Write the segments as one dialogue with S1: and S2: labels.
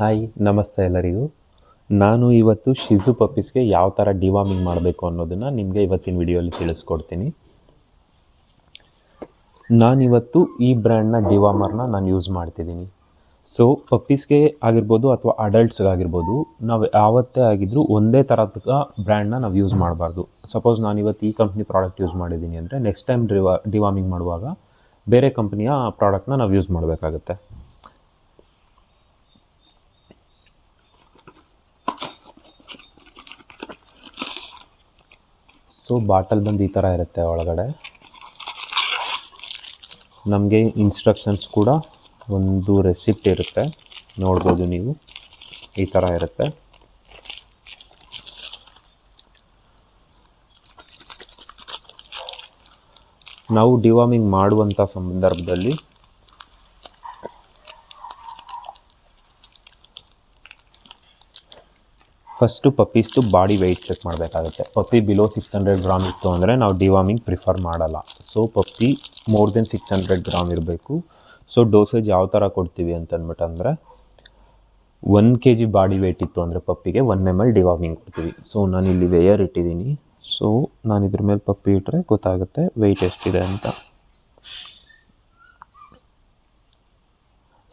S1: Hi ನಮಸ್ತೆ ಎಲ್ಲರಿಗೂ. ನಾನು ಇವತ್ತು ಶಿಜು ಪಪ್ಪೀಸ್ಗೆ ಯಾವ ಥರ ಡಿವಾರ್ಮಿಂಗ್ ಮಾಡಬೇಕು ಅನ್ನೋದನ್ನು ನಿಮಗೆ ಇವತ್ತಿನ ವಿಡಿಯೋಲಿ ತಿಳಿಸ್ಕೊಡ್ತೀನಿ. ನಾನಿವತ್ತು ಈ ಬ್ರ್ಯಾಂಡ್ನ ಡಿವಾರ್ಮರ್ನ ನಾನು ಯೂಸ್ ಮಾಡ್ತಿದ್ದೀನಿ. ಸೊ ಪಪ್ಪೀಸ್ಗೆ ಆಗಿರ್ಬೋದು ಅಥವಾ ಅಡಲ್ಟ್ಸ್ಗಾಗಿರ್ಬೋದು, ನಾವು ಯಾವತ್ತೇ ಆಗಿದ್ರೂ ಒಂದೇ ಥರದ ಬ್ರ್ಯಾಂಡ್ನ ನಾವು ಯೂಸ್ ಮಾಡಬಾರ್ದು. ಸಪೋಸ್ ನಾನಿವತ್ತು ಈ ಕಂಪ್ನಿ ಪ್ರಾಡಕ್ಟ್ ಯೂಸ್ ಮಾಡಿದ್ದೀನಿ ಅಂದರೆ ನೆಕ್ಸ್ಟ್ ಟೈಮ್ ಡಿವಾರ್ಮಿಂಗ್ ಮಾಡುವಾಗ ಬೇರೆ ಕಂಪ್ನಿಯ ಪ್ರಾಡಕ್ಟ್ನ ನಾವು ಯೂಸ್ ಮಾಡಬೇಕಾಗುತ್ತೆ. ಸೊ ಬಾಟಲ್ ಬಂದು ಈ ಥರ ಇರುತ್ತೆ. ಒಳಗಡೆ ನಮಗೆ ಇನ್ಸ್ಟ್ರಕ್ಷನ್ಸ್ ಕೂಡ ಒಂದು ರೆಸಿಪ್ಟ್ ಇರುತ್ತೆ, ನೋಡ್ಬೋದು ನೀವು. ಈ ಥರ ಇರುತ್ತೆ. ನಾವು ಡಿವಾರ್ಮಿಂಗ್ ಮಾಡುವಂಥ ಸಂದರ್ಭದಲ್ಲಿ ಫಸ್ಟು ಪಪ್ಪೀಸ್ದು ಬಾಡಿ ವೆಯ್ಟ್ ಚೆಕ್ ಮಾಡಬೇಕಾಗುತ್ತೆ. ಪಪ್ಪಿ ಬಿಲೋ 600 ಗ್ರಾಮ್ ಇತ್ತು ಅಂದರೆ ನಾವು ಡಿವಾರ್ಮಿಂಗ್ ಪ್ರಿಫರ್ ಮಾಡಲ್ಲ. ಸೊ ಪಪ್ಪಿ ಮೋರ್ ದೆನ್ 600 ಗ್ರಾಮ್ ಇರಬೇಕು. ಸೊ ಡೋಸೇಜ್ ಯಾವ ಥರ ಕೊಡ್ತೀವಿ ಅಂತಂದ್ಬಿಟ್ಟಂದರೆ 1 kg ಬಾಡಿ ವೆಯ್ಟ್ ಇತ್ತು ಅಂದರೆ ಪಪ್ಪಿಗೆ 1 ml ಡಿವಾರ್ಮಿಂಗ್ ಕೊಡ್ತೀವಿ. ಸೊ ನಾನಿಲ್ಲಿ ವೇಯರ್ ಇಟ್ಟಿದ್ದೀನಿ. ಸೊ ನಾನು ಇದ್ರ ಮೇಲೆ ಪಪ್ಪಿ ಇಟ್ಟರೆ ಗೊತ್ತಾಗುತ್ತೆ ವೆಯ್ಟ್ ಎಷ್ಟಿದೆ ಅಂತ.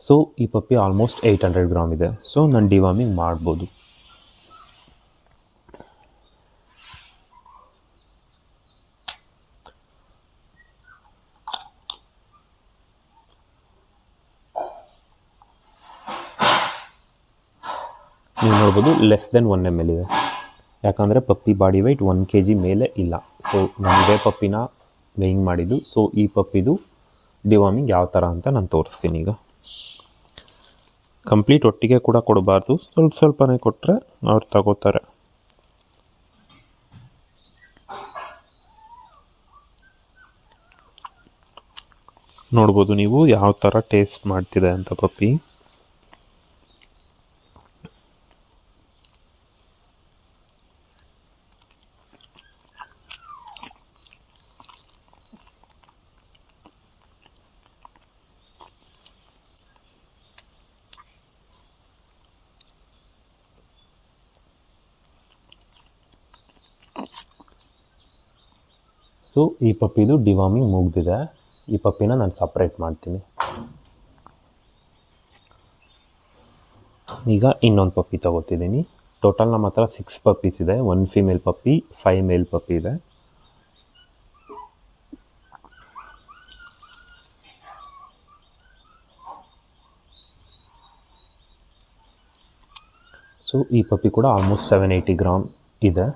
S1: ಸೊ ಈ ಪಪ್ಪಿ ಆಲ್ಮೋಸ್ಟ್ 800 ಗ್ರಾಮ್ ಇದೆ. ಸೊ ನಾನು ಡಿವಾರ್ಮಿಂಗ್ ಮಾಡ್ಬೋದು. ನೀವು ನೋಡ್ಬೋದು ಲೆಸ್ ದೆನ್ 1 ml ಇದೆ, ಯಾಕಂದರೆ ಪಪ್ಪಿ ಬಾಡಿ ವೆಯ್ಟ್ 1 kg ಮೇಲೆ ಇಲ್ಲ. ಸೊ ನಮ್ಮದೇ ಪಪ್ಪಿನ ವೇಯಿಂಗ್ ಮಾಡಿದ್ದು. ಸೊ ಈ ಪಪ್ಪಿದು ಡಿವಾರ್ಮಿಂಗ್ ಯಾವ ಥರ ಅಂತ ನಾನು ತೋರಿಸ್ತೀನಿ. ಈಗ ಕಂಪ್ಲೀಟ್ ಒಟ್ಟಿಗೆ ಕೂಡ ಕೊಡಬಾರ್ದು, ಸ್ವಲ್ಪ ಸ್ವಲ್ಪನೇ ಕೊಟ್ಟರೆ ಅವ್ರು ತಗೋತಾರೆ. ನೋಡ್ಬೋದು ನೀವು ಯಾವ ಥರ ಟೇಸ್ಟ್ ಮಾಡ್ತಿದೆ ಅಂತ ಪಪ್ಪಿ. ಸೊ ಈ ಪಪ್ಪಿದು ಡಿವಾರ್ಮಿಂಗ್ ಮುಗ್ದಿದೆ. ಈ ಪಪ್ಪಿನ ನಾನು ಸಪ್ರೇಟ್ ಮಾಡ್ತೀನಿ. ಈಗ ಇನ್ನೊಂದು ಪಪ್ಪಿ ತಗೋತಿದ್ದೀನಿ. ಟೋಟಲ್ ನಮ್ಮ ಹತ್ರ 6 ಪಪ್ಪೀಸ್ ಇದೆ. 1 ಫೀಮೇಲ್ ಪಪ್ಪಿ, 5 ಮೇಲ್ ಪಪ್ಪಿ ಇದೆ. ಸೊ ಈ ಪಪ್ಪಿ ಕೂಡ ಆಲ್ಮೋಸ್ಟ್ 780 ಗ್ರಾಮ್ ಇದೆ.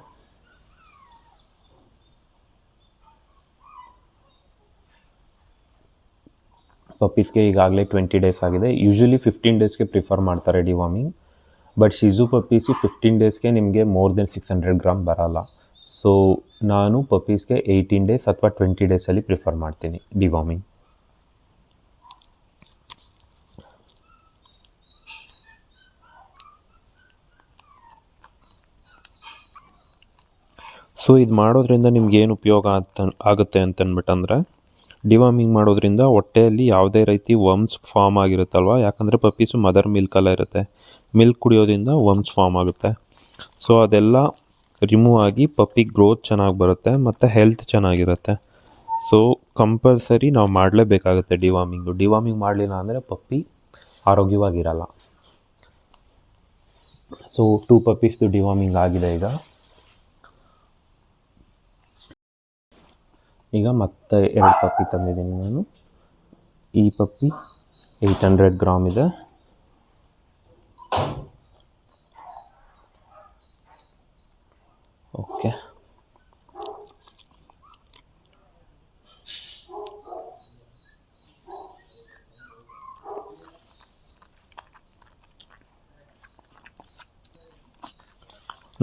S1: ಪಪ್ಪೀಸ್ಗೆ ಈಗಾಗಲೇ 20 ಡೇಸ್ ಆಗಿದೆ. ಯೂಶ್ವಲಿ 15 ಡೇಸ್ಗೆ ಪ್ರಿಫರ್ ಮಾಡ್ತಾರೆ ಡಿವಾರ್ಮಿಂಗ್. ಬಟ್ ಶಿಜು ಪಪ್ಪೀಸು 15 ಡೇಸ್ಗೆ ನಿಮಗೆ ಮೋರ್ ದೆನ್ 600 ಗ್ರಾಮ್ ಬರೋಲ್ಲ. ಸೊ ನಾನು ಪಪ್ಪೀಸ್ಗೆ 18 ಡೇಸ್ ಅಥವಾ 20 ಡೇಸಲ್ಲಿ ಪ್ರಿಫರ್ ಮಾಡ್ತೀನಿ ಡಿವಾರ್ಮಿಂಗ್. ಸೊ ಇದು ಮಾಡೋದ್ರಿಂದ ನಿಮ್ಗೇನು ಉಪಯೋಗ ಆಗುತ್ತೆ ಅಂತಂದ್ಬಿಟ್ಟಂದರೆ, ಡಿವಾರ್ಮಿಂಗ್ ಮಾಡೋದ್ರಿಂದ ಹೊಟ್ಟೆಯಲ್ಲಿ ಯಾವುದೇ ರೀತಿ ವರ್ಮ್ಸ್ ಫಾರ್ಮ್ ಆಗಿರುತ್ತಲ್ವ, ಯಾಕಂದರೆ ಪಪ್ಪೀಸು ಮದರ್ ಮಿಲ್ಕೆಲ್ಲ ಇರುತ್ತೆ. ಮಿಲ್ಕ್ ಕುಡಿಯೋದ್ರಿಂದ ವರ್ಮ್ಸ್ ಫಾರ್ಮ್ ಆಗುತ್ತೆ. ಸೊ ಅದೆಲ್ಲ ರಿಮೂವ್ ಆಗಿ ಪಪ್ಪಿ ಗ್ರೋತ್ ಚೆನ್ನಾಗಿ ಬರುತ್ತೆ ಮತ್ತು ಹೆಲ್ತ್ ಚೆನ್ನಾಗಿರುತ್ತೆ. ಸೊ ಕಂಪಲ್ಸರಿ ನಾವು ಮಾಡಲೇಬೇಕಾಗುತ್ತೆ ಡಿವಾರ್ಮಿಂಗು. ಡಿವಾರ್ಮಿಂಗ್ ಮಾಡಲಿಲ್ಲ ಅಂದರೆ ಪಪ್ಪಿ ಆರೋಗ್ಯವಾಗಿರಲ್ಲ. ಸೊ 2 ಪಪ್ಪೀಸ್ದು ಡಿವಾರ್ಮಿಂಗ್ ಆಗಿದೆ. ಈಗ ಮತ್ತೆ 2 ಪಪ್ಪಿ ತಂದಿದ್ದೀನಿ ನಾನು. ಈ ಪಪ್ಪಿ 800 ಗ್ರಾಮ್ ಇದೆ. ಓಕೆ,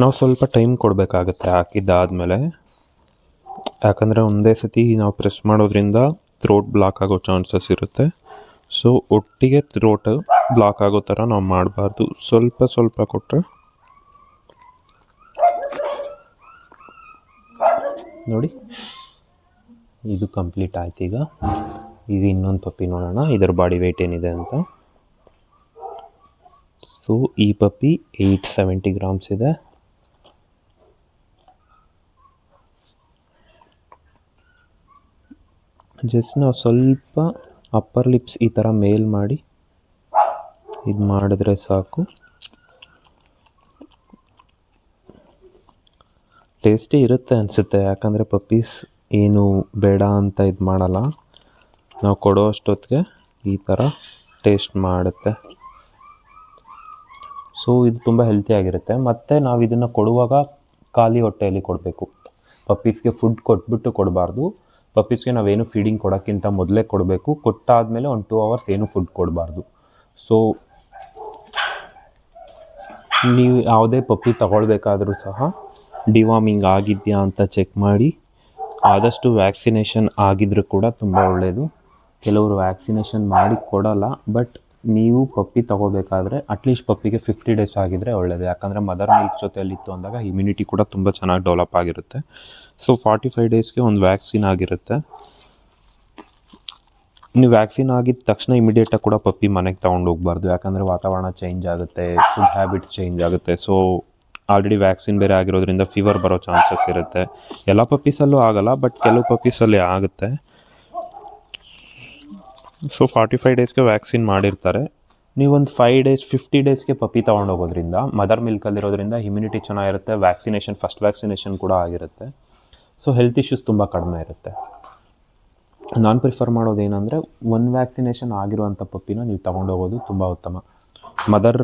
S1: ನಾವು ಸ್ವಲ್ಪ ಟೈಮ್ ಕೊಡಬೇಕಾಗತ್ತೆ ಹಾಕಿದ್ದಾದಮೇಲೆ, ಯಾಕಂದರೆ ಒಂದೇ ಸತಿ ನಾವು ಪ್ರೆಸ್ ಮಾಡೋದ್ರಿಂದ ಥ್ರೋಟ್ ಬ್ಲಾಕ್ ಆಗೋ ಚಾನ್ಸಸ್ ಇರುತ್ತೆ. ಸೊ ಒಟ್ಟಿಗೆ ಥ್ರೋಟ್ ಬ್ಲಾಕ್ ಆಗೋ ಥರ ನಾವು ಮಾಡಬಾರ್ದು. ಸ್ವಲ್ಪ ಸ್ವಲ್ಪ ಕೊಟ್ಟರೆ ನೋಡಿ ಇದು ಕಂಪ್ಲೀಟ್ ಆಯ್ತು. ಈಗ ಇನ್ನೊಂದು ಪಪ್ಪಿ ನೋಡೋಣ ಇದರ ಬಾಡಿ ವೆಯ್ಟ್ ಏನಿದೆ ಅಂತ. ಸೊ ಈ ಪಪ್ಪಿ 870 ಗ್ರಾಮ್ಸ್ ಇದೆ. ಜಸ್ಟ್ ನಾವು ಸ್ವಲ್ಪ ಅಪ್ಪರ್ ಲಿಪ್ಸ್ ಈ ಥರ ಮೇಲ್ ಮಾಡಿ ಇದು ಮಾಡಿದ್ರೆ ಸಾಕು. ಟೇಸ್ಟಿ ಇರುತ್ತೆ ಅನಿಸುತ್ತೆ, ಯಾಕಂದರೆ ಪಪ್ಪೀಸ್ ಏನು ಬೇಡ ಅಂತ ಇದು ಮಾಡಲ್ಲ. ನಾವು ಕೊಡೋ ಅಷ್ಟೊತ್ತಿಗೆ ಈ ಥರ ಟೇಸ್ಟ್ ಮಾಡುತ್ತೆ. ಸೊ ಇದು ತುಂಬ ಹೆಲ್ತಿಯಾಗಿರುತ್ತೆ. ಮತ್ತು ನಾವು ಇದನ್ನು ಕೊಡುವಾಗ ಖಾಲಿ ಹೊಟ್ಟೆಯಲ್ಲಿ ಕೊಡಬೇಕು. ಪಪ್ಪೀಸ್ಗೆ ಫುಡ್ ಕೊಟ್ಬಿಟ್ಟು ಕೊಡಬಾರ್ದು. ಪಪ್ಪೀಸ್ಗೆ ನಾವೇನು ಫೀಡಿಂಗ್ ಕೊಡೋಕ್ಕಿಂತ ಮೊದಲೇ ಕೊಡಬೇಕು. ಕೊಟ್ಟಾದಮೇಲೆ 1-2 ಅವರ್ಸ್ ಏನು ಫುಡ್ ಕೊಡಬಾರ್ದು. ಸೊ ನೀವು ಯಾವುದೇ ಪಪ್ಪಿ ತಗೊಳ್ಬೇಕಾದ್ರೂ ಸಹ ಡಿವಾರ್ಮಿಂಗ್ ಆಗಿದೆಯಾ ಅಂತ ಚೆಕ್ ಮಾಡಿ. ಆದಷ್ಟು ವ್ಯಾಕ್ಸಿನೇಷನ್ ಆಗಿದ್ರೂ ಕೂಡ ತುಂಬ ಒಳ್ಳೆಯದು. ಕೆಲವರು ವ್ಯಾಕ್ಸಿನೇಷನ್ ಮಾಡಿ ಕೊಡಲ್ಲ, ಬಟ್ ನೀವು ಪಪ್ಪಿ ತಗೋಬೇಕಾದ್ರೆ ಅಟ್ಲೀಸ್ಟ್ ಪಪ್ಪಿಗೆ 50 ಡೇಸ್ ಆಗಿದ್ದರೆ ಒಳ್ಳೆಯದು. ಯಾಕಂದರೆ ಮದರ್ ಮಿಲ್ಕ್ ಜೊತೆಯಲ್ಲಿತ್ತು ಅಂದಾಗ ಇಮ್ಯುನಿಟಿ ಕೂಡ ತುಂಬ ಚೆನ್ನಾಗಿ ಡೆವಲಪ್ ಆಗಿರುತ್ತೆ. ಸೊ 45 ಡೇಸ್ಗೆ ಒಂದು ವ್ಯಾಕ್ಸಿನ್ ಆಗಿರುತ್ತೆ. ನೀವು ವ್ಯಾಕ್ಸಿನ್ ಆಗಿದ ತಕ್ಷಣ ಇಮಿಡಿಯೇಟಾಗಿ ಕೂಡ ಪಪ್ಪಿ ಮನೆಗೆ ತೊಗೊಂಡು ಹೋಗ್ಬಾರ್ದು. ಯಾಕಂದರೆ ವಾತಾವರಣ ಚೇಂಜ್ ಆಗುತ್ತೆ, ಫುಡ್ ಹ್ಯಾಬಿಟ್ಸ್ ಚೇಂಜ್ ಆಗುತ್ತೆ. ಸೊ ಆಲ್ರೆಡಿ ವ್ಯಾಕ್ಸಿನ್ ಬೇರೆ ಆಗಿರೋದ್ರಿಂದ ಫೀವರ್ ಬರೋ ಚಾನ್ಸಸ್ ಇರುತ್ತೆ. ಎಲ್ಲ ಪಪ್ಪೀಸಲ್ಲೂ ಆಗಲ್ಲ, ಬಟ್ ಕೆಲವು ಪಪ್ಪೀಸಲ್ಲಿ ಆಗುತ್ತೆ. ಸೊ 45 ಡೇಸ್ಗೆ ವ್ಯಾಕ್ಸಿನ್ ಮಾಡಿರ್ತಾರೆ. ನೀವೊಂದು 5 ಡೇಸ್ 50 ಡೇಸ್ಗೆ ಪಪ್ಪಿ ತೊಗೊಂಡೋಗೋದ್ರಿಂದ ಮದರ್ ಮಿಲ್ಕಲ್ಲಿರೋದ್ರಿಂದ ಇಮ್ಯುನಿಟಿ ಚೆನ್ನಾಗಿರುತ್ತೆ. ಫಸ್ಟ್ ವ್ಯಾಕ್ಸಿನೇಷನ್ ಕೂಡ ಆಗಿರುತ್ತೆ. ಸೊ ಹೆಲ್ತ್ ಇಶ್ಯೂಸ್ ತುಂಬ ಕಡಿಮೆ ಇರುತ್ತೆ. ನಾನು ಪ್ರಿಫರ್ ಮಾಡೋದೇನೆಂದರೆ 1 ವ್ಯಾಕ್ಸಿನೇಷನ್ ಆಗಿರುವಂಥ ಪಪ್ಪಿನ ನೀವು ತೊಗೊಂಡೋಗೋದು ತುಂಬ ಉತ್ತಮ. ಮದರ್